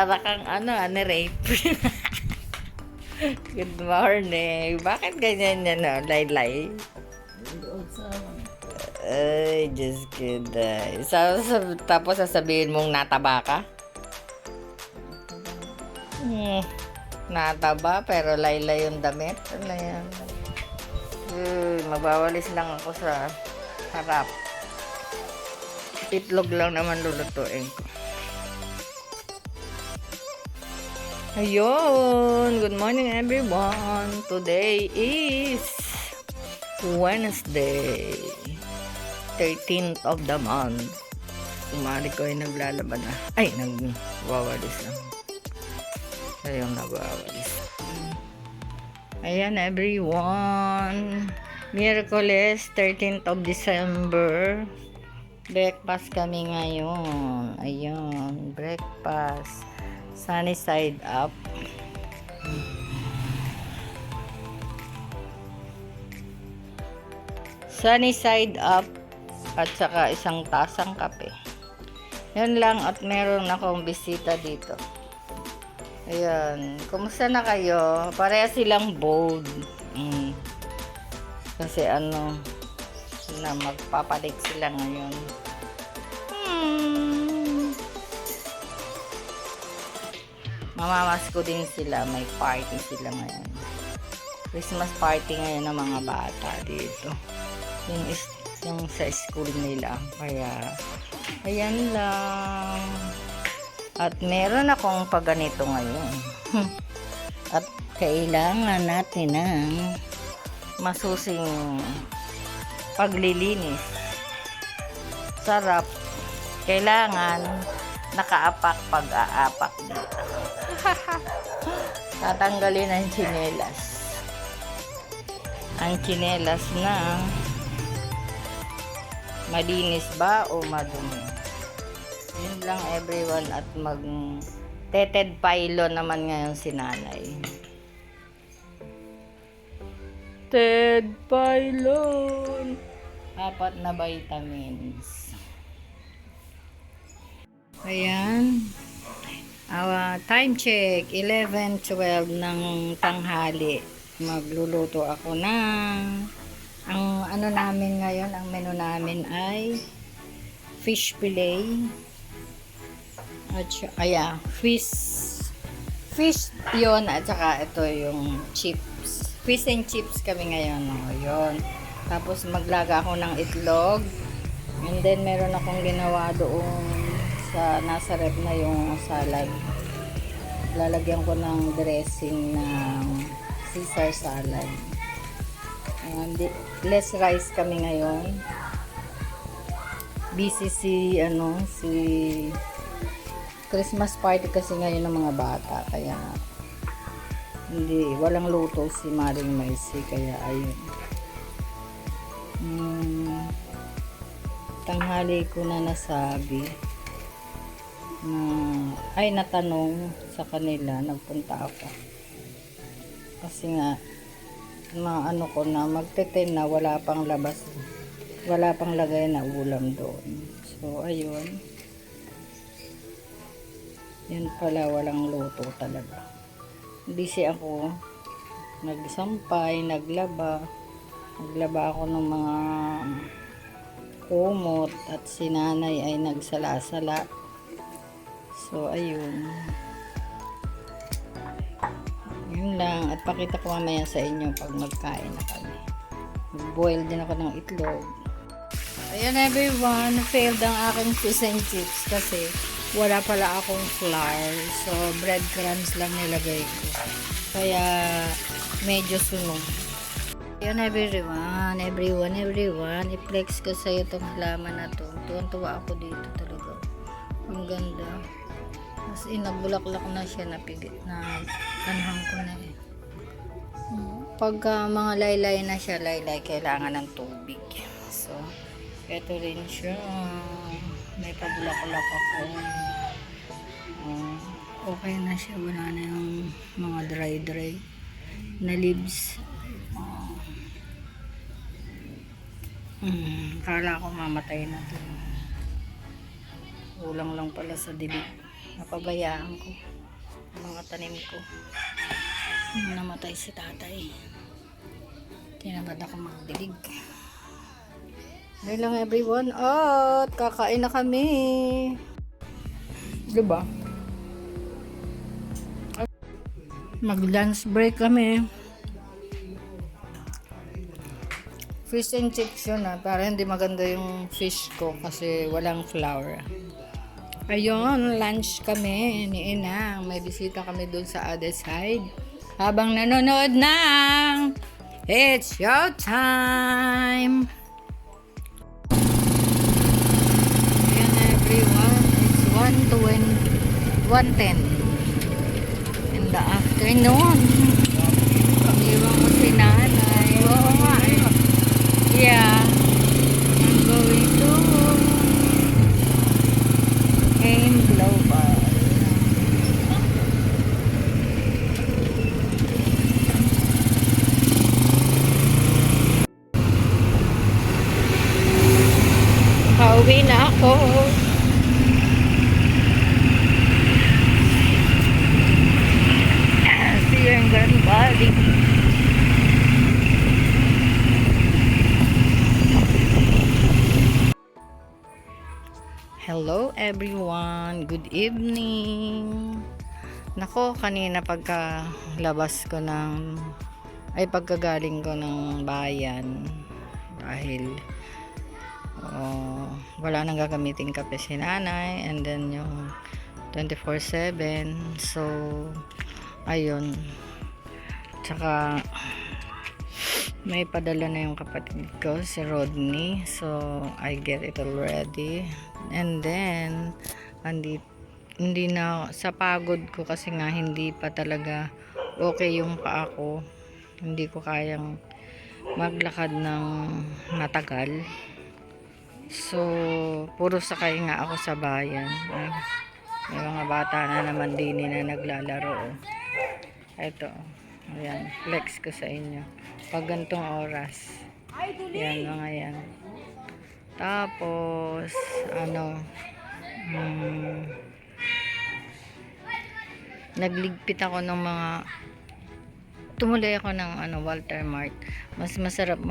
para kang rape. Good morning. Bakit ganyan yan, no? Laylay? Ay, just kidding. Tapos sasabihin mong nataba ka? Nataba, pero laylay yung damit. Ano yan? Mabawalis lang ako sa harap. Itlog lang naman lulutuin ko. Ayun! Good morning everyone! Today is Wednesday, 13th of the month. Kumari ko ay naglalaban na. Ay, nagwawalis lang. Ayun, nagwawalis. Ayan everyone! Miyerkules, 13th of December. Breakfast kami ngayon. Ayun, breakfast. Sunny side up. Sunny side up at saka isang tasang kape. Yan lang at meron akong bisita dito. Ayan. Kumusta na kayo? Pareha silang bold. Kasi na magpapalit sila ngayon. Mamamasko din sila. May party sila ngayon. Christmas party ngayon ng mga bata dito. Yung sa school nila. Kaya, ayan lang. At meron akong paganito ngayon. At kailangan natin ng masusing paglilinis. Sarap. Kailangan nakaapak pag-aapak dito. Tatanggalin ang tsinelas. Ang tsinelas na malinis ba o madumi. Yun lang everyone at teted pylon naman ngayon si nanay. Ted pylon. 4 na vitamins. Ayan. Time check. 11:12 ng tanghali. Magluluto ako ng ang namin ngayon, ang menu namin ay fish fillet. At fish yon at saka ito yung chips. Fish and chips kami ngayon. Yun. Tapos maglaga ako ng itlog. And then meron akong ginawa doon sa nasa rep na yung salad. Lalagyan ko ng dressing ng Caesar salad. Less rice kami ngayon. Busy si Christmas party kasi ngayon ng mga bata, kaya walang luto si Maring Maisy, kaya ayun. Tanghali ko na nasabi natanong sa kanila, nagpunta ako kasi nga ko na magte-10 na, wala pang lagay na ulam doon. So ayun, yun pala, walang luto talaga. Busy ako, nagsampay, naglaba ako ng mga kumot at si nanay ay nagsala-sala. So ayun, yun lang. At pakita ko mamaya sa inyo pag magkain na kami. Mag-boil din ako ng itlog. Ayan everyone, failed ang aking fish and chips kasi wala pala akong flour. So breadcrumbs lang nilagay ko, kaya medyo sunog. Ayan everyone, i-flex ko sa iyo itong halaman na to. Tuwan-tuwa ako dito talaga. Ang ganda. As in, nagbulaklak na siya, napigit na anhang ko na eh. Pagka mga laylay na siya, kailangan ng tubig. So, ito rin siya. May pabulaklak ako. Okay na siya, wala na yung mga dry na leaves. Kala ko mamatay na to. Ulang lang pala sa dilig. napabayaan ko ang mga tanim ko. Namatay si tatay. Tinamad ako magdilig. Ngayon lang everyone. At kakain na kami. Diba? Mag-lunch break kami. Fish and chips yun para hindi maganda yung fish ko kasi walang flour. Ayun, lunch kami ni Inang. May bisita kami dun sa other side. Habang nanonood ng It's Showtime! Ayan everyone, it's 1:10 in the afternoon. Pag-iwan ko si nanay. Oo nga, yeah. I'm going to AIM Global. Pauwi na ako. See you in Grand Valley. Hello everyone, good evening. Nako, kanina pagkalabas ko pagkagaling ko ng bayan dahil wala nang gagamitin kape si nanay and then yung 24/7, so ayun, tsaka may padala na yung kapatid ko si Rodney, so I get it already. And then hindi na sa pagod ko kasi nga hindi pa talaga okay yung paa ko, hindi ko kayang maglakad ng matagal, so puro sakay nga ako sa bayan. May mga bata na naman din na naglalaro. Eto, ayan, flex ko sa inyo pag gantong oras. Yan, mga yan. Tapos nagligpit ako ng mga tumuloy ako ng Walter Mart. Mas masarap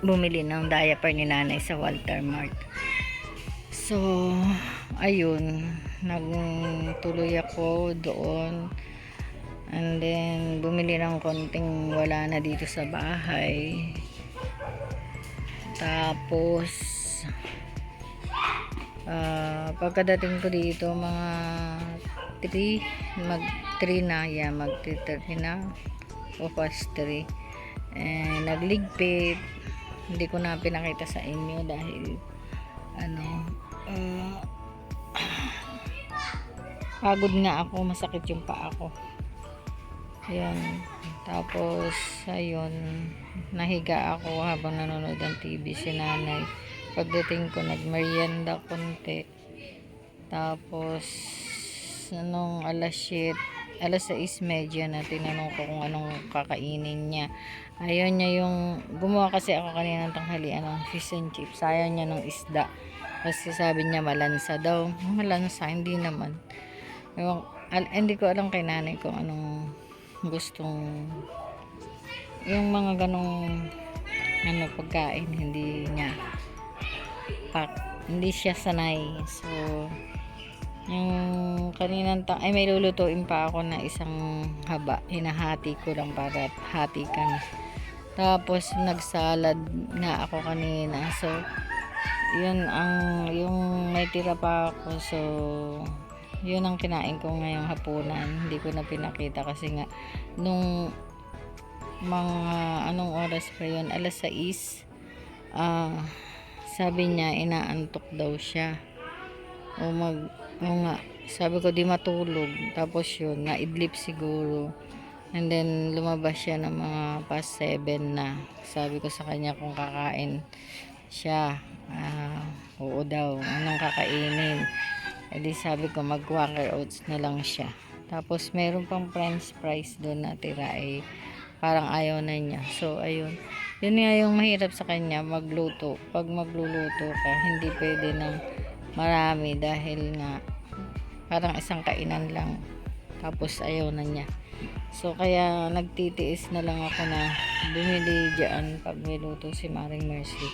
bumili ng diaper ni nanay sa Walter Mart. So ayun, nagtuloy ako doon. And then bumili ng konting wala na dito sa bahay. Tapos pagkadating ko dito mga 3 na, mag-3 na o past 3, nagligpit. Hindi ko na pinakita sa inyo dahil pagod nga ako, masakit yung paa ko. Ayan. Tapos ayun, nahiga ako habang nanonood ng TV si nanay. Pagdating ko, nagmerienda konti. Tapos nung alas 6:30 na, tinanong ko kung anong kakainin niya. Ayaw niya yung gumawa kasi ako kanina ng tanghalian ng fish and chips. Ayaw niya ng isda kasi sabi niya malansa daw. Malansa, hindi naman. Hindi ko alam kay nanay kung anong gustong, yung mga ganong pagkain hindi siya sanay. So yung kaninang may lulutuin pa ako na isang haba, hinahati ko lang para hati kami. Tapos nagsalad na ako kanina, so yun yung may tira pa ako, so yun ang kinain ko ngayong hapunan. Hindi ko na pinakita kasi nga nung mga anong oras pa yun, alas 6, sabi niya inaantok daw siya o nga, sabi ko di matulog. Tapos yun, naidlip siguro, and then lumabas siya ng mga past 7 na. Sabi ko sa kanya kung kakain siya, oo daw, anong kakainin. Edi sabi ko mag-Quaker Oats na lang siya. Tapos meron pang french fries doon na tira, parang ayaw na niya. So ayun, yun nga yung mahirap sa kanya, magluto. Pag magluluto ka, hindi pwede ng marami dahil nga Parang isang kainan lang. Tapos ayaw na niya. So kaya nagtitiis na lang ako na bumili dyan pag niluto si Maring Mercy.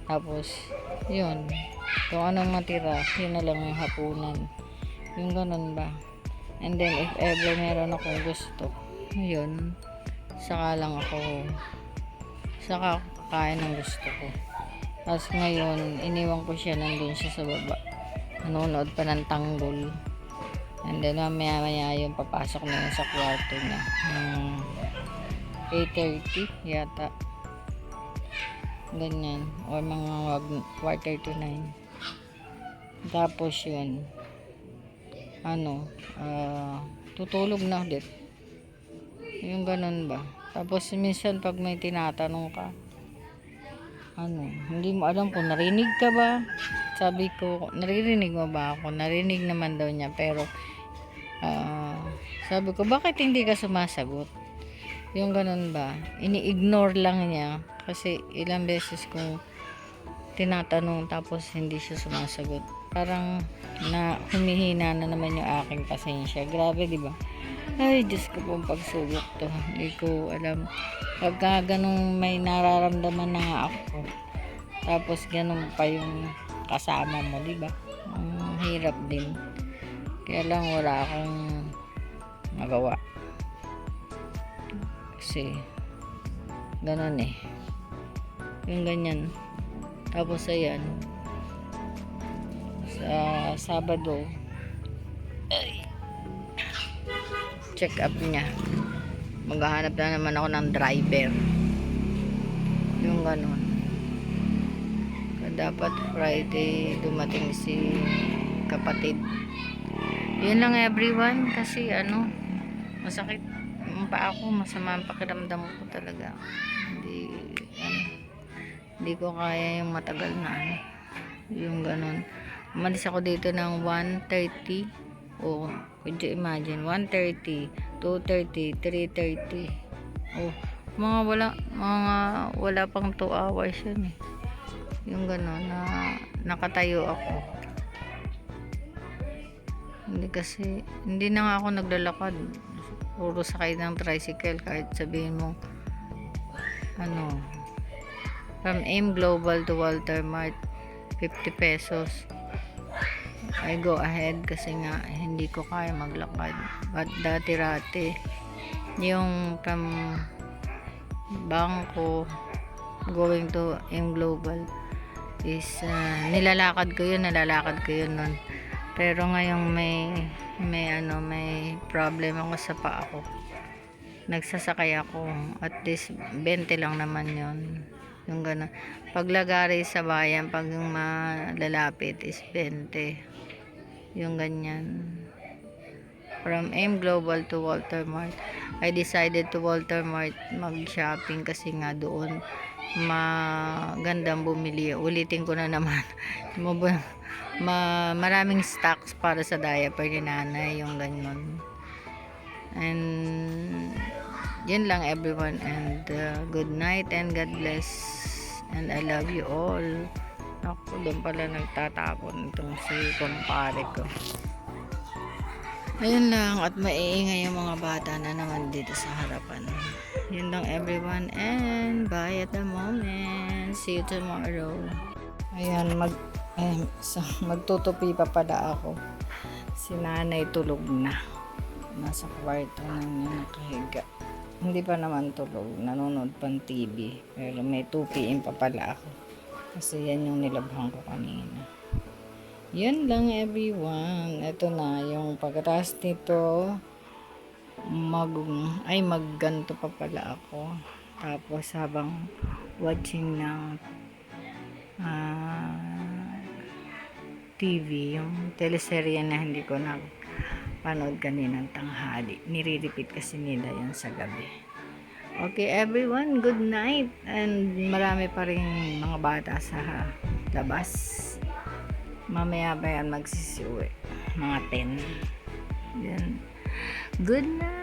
Tapos yun, kung anong matira, yun na lang yung hapunan. Yung ganun ba. And then if ever meron akong gusto, yun, saka kakain ng gusto ko. Tapos ngayon, iniwan ko siya, nandun siya sa baba. Nanonood pa ng tanggol. And then mamaya yung papasok na yun sa kwarto niya. 8:30 yata. Ganyan. Or mga 8:45. Tapos yun. Tutulog na ulit. Yung ganun ba. Tapos minsan pag may tinatanong ka, hindi mo alam kung narinig ka ba. Sabi ko, naririnig mo ba ako? Narinig naman daw niya, pero sabi ko, bakit hindi ka sumasagot? Yung ganun ba, ini-ignore lang niya kasi ilang beses kong tinatanong tapos hindi siya sumasagot. Parang na humihina na naman yung aking pasensya. Grabe, di ba? Ay, Diyos ko pong pagsubok to. Hindi ko alam. Pagka ganun may nararamdaman na nga ako, tapos ganun pa yung kasama mo, di ba? Ang hirap din. Kaya lang wala akong magawa. Kasi ganun eh. Yung ganyan. Tapos ayan. Sa Sabado, check up niya. Maghahanap na naman ako ng driver. Yung ganun. Dapat Friday dumating si kapatid. Yun lang everyone, kasi masakit yung paa ko, masama ang pakiramdam ko talaga. Hindi ko kaya yung matagal na yung ganun. Umalis ako dito ng 1:30. Could you imagine? 1:30, 2:30, 3:30. Wala pang 2 hours yun eh. Yung gano'n na nakatayo ako. Hindi na nga ako naglalakad. Puro sakay ng tricycle, kahit sabihin mo from AIM Global to Walter Mart, 50 pesos. I go ahead kasi nga hindi ko kaya maglakad. But dati yung from bangko going to AIM Global is nilalakad ko yun nun. Pero ngayong may problem ako sa paa ko, nagsasakay ako. At least 20 lang naman yun. Yung gano'n. Paglagari sa bayan, pag yung malalapit is 20. Yung ganyan. From AIM Global to Walter Mart. I decided to Walter Mart mag-shopping kasi nga doon magandang bumili. Ulitin ko na naman. Maraming stocks para sa diaper ni nanay, yung ganyan. And yun lang everyone, and good night and God bless, and I love you all. Ako, doon pala nagtatapon itong si kumpare ko. Ayun lang, at maiingay yung mga bata na naman dito sa harapan. Yun lang everyone, and bye at the moment. See you tomorrow. Ayan, magtutupi pa pala ako. Si nanay tulog na. Nasa kwarto na niya nakahiga. Hindi pa naman tulog. Nanonood pang TV. Pero may 2 PM pa pala ako. Kasi yan yung nilabhan ko kanina. Yan lang everyone. Ito na yung pagkatapos nito. Magganto pa pala ako. Tapos habang watching ng TV, yung teleserye na hindi ko napanood kaninang tanghali. Nire-repeat kasi nila yan sa gabi. Okay everyone, good night. And marami pa rin mga bata sa labas. Mamaya ba yan magsisiuwi? Mga 10. Yan. Good night.